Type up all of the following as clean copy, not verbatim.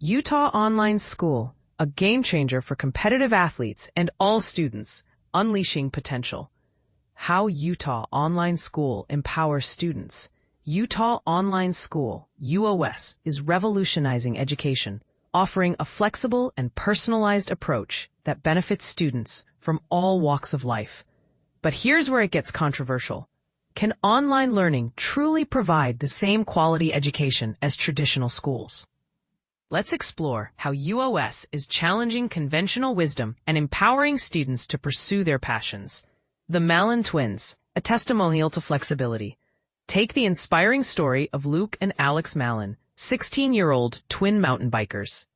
Utah Online School, a game changer for competitive athletes and all students, unleashing potential. How Utah Online School empowers students. Utah Online School, UOS, is revolutionizing education, offering a flexible and personalized approach that benefits students from all walks of life. But here's where it gets controversial. Can online learning truly provide the same quality education as traditional schools? Let's explore how UOS is challenging conventional wisdom and empowering students to pursue their passions. The Mallen twins, a testimonial to flexibility. Take the inspiring story of Luke and Alex Mallen, 16-year-old twin mountain bikers.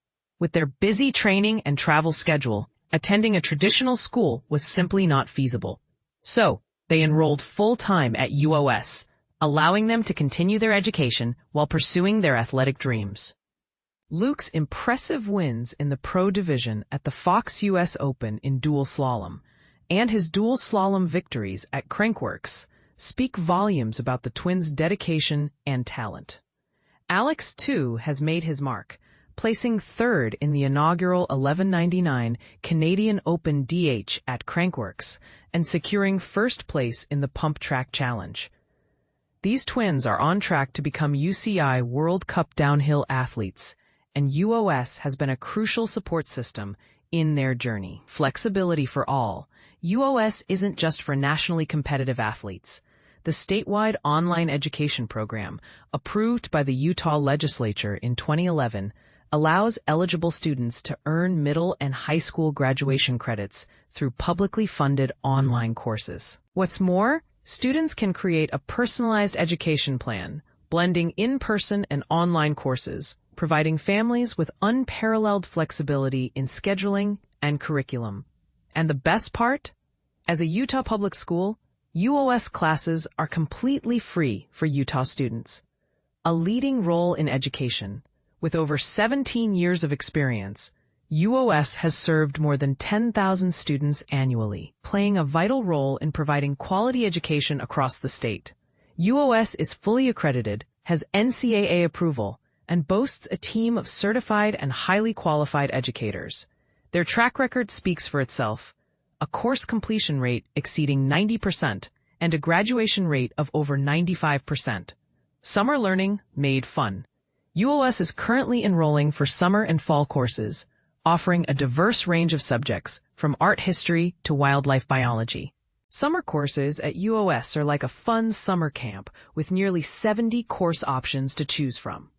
With their busy training and travel schedule, attending a traditional school was simply not feasible. So, they enrolled full-time at UOS, allowing them to continue their education while pursuing their athletic dreams. Luke's impressive wins in the pro division at the Fox US Open in dual slalom and his dual slalom victories at Crankworx speak volumes about the twins' dedication and talent. Alex, too, has made his mark, placing third in the inaugural 1199 Canadian Open DH at Crankworx and securing first place in the Pump Track Challenge. These twins are on track to become UCI World Cup downhill athletes, and UOS has been a crucial support system in their journey. Flexibility for all. UOS isn't just for nationally competitive athletes. The statewide online education program, approved by the Utah legislature in 2011, allows eligible students to earn middle and high school graduation credits through publicly funded online courses. What's more, students can create a personalized education plan, blending in-person and online courses, providing families with unparalleled flexibility in scheduling and curriculum. And the best part? As a Utah public school, UOS classes are completely free for Utah students. A leading role in education. With over 17 years of experience, UOS has served more than 10,000 students annually, playing a vital role in providing quality education across the state. UOS is fully accredited, has NCAA approval, and boasts a team of certified and highly qualified educators. Their track record speaks for itself, a course completion rate exceeding 90% and a graduation rate of over 95%. Summer learning made fun. UOS is currently enrolling for summer and fall courses, offering a diverse range of subjects, from art history to wildlife biology. Summer courses at UOS are like a fun summer camp with nearly 70 course options to choose from.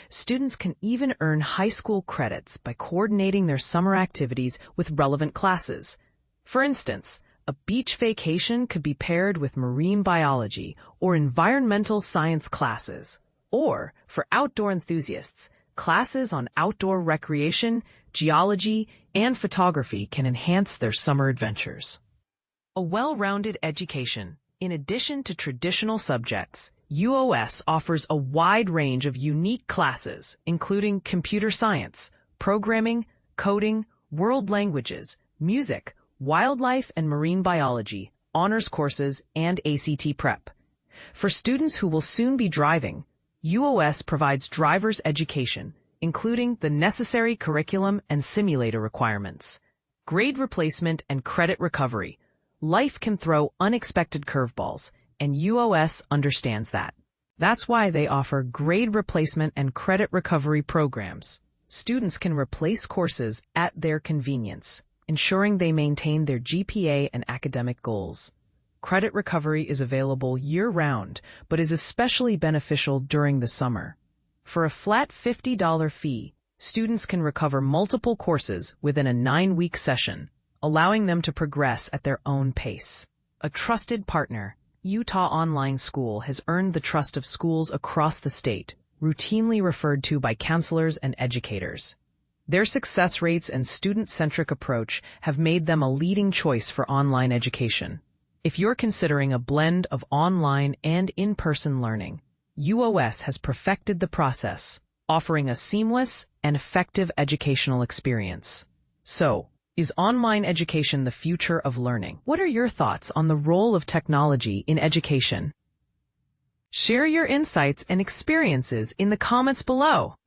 Students can even earn high school credits by coordinating their summer activities with relevant classes. For instance, a beach vacation could be paired with marine biology or environmental science classes. Or, for outdoor enthusiasts, classes on outdoor recreation, geology, and photography can enhance their summer adventures. A well-rounded education. In addition to traditional subjects, UOS offers a wide range of unique classes, including computer science, programming, coding, world languages, music, wildlife and marine biology, honors courses, and ACT prep. For students who will soon be driving, UOS provides driver's education, including the necessary curriculum and simulator requirements. Grade replacement and credit recovery. Life can throw unexpected curveballs, and UOS understands that. That's why they offer grade replacement and credit recovery programs. Students can replace courses at their convenience, ensuring they maintain their GPA and academic goals. Credit recovery is available year-round, but is especially beneficial during the summer. For a flat $50 fee, students can recover multiple courses within a 9-week session, allowing them to progress at their own pace. A trusted partner, Utah Online School has earned the trust of schools across the state, routinely referred to by counselors and educators. Their success rates and student-centric approach have made them a leading choice for online education. If you're considering a blend of online and in-person learning, UOS has perfected the process, offering a seamless and effective educational experience. So, is online education the future of learning? What are your thoughts on the role of technology in education? Share your insights and experiences in the comments below.